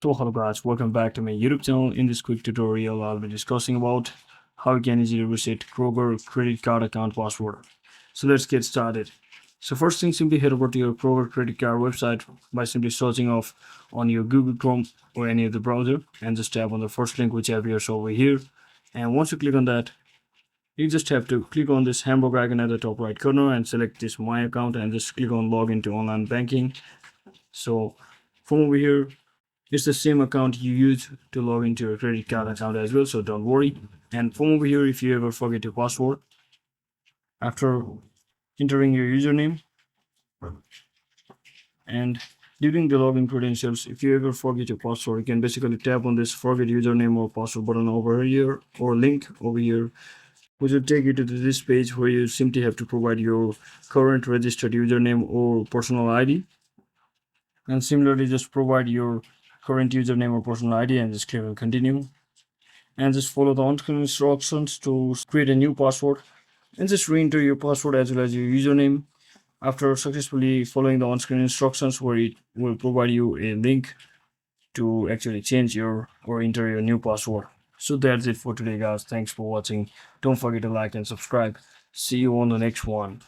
So hello guys, welcome back to my YouTube channel. In this quick tutorial, I'll be discussing about how you can easily reset Kroger credit card account password. So let's get started. So first thing, simply head over to your Kroger credit card website by simply searching off on your Google Chrome or any of the browser and just tap on the first link which appears over here. And once you click on that, you just have to click on this hamburger icon at the top right corner and select this My Account and just click on Login to Online Banking. So from over here, it's the same account you use to log into your credit card account as well, so don't worry. And from over here, if you ever forget your password after entering your username and during the login credentials, if you ever forget your password, you can basically tap on this forget username or password button over here or link over here, which will take you to this page where you simply have to provide your current registered username or personal ID. And similarly, just provide your current username or personal ID and just click on continue. And just follow the on-screen instructions to create a new password and just re-enter your password as well as your username. After successfully following the on-screen instructions, where it will provide you a link to actually change your or enter your new password. So that's it for today guys. Thanks for watching. Don't forget to like and subscribe. See you on the next one.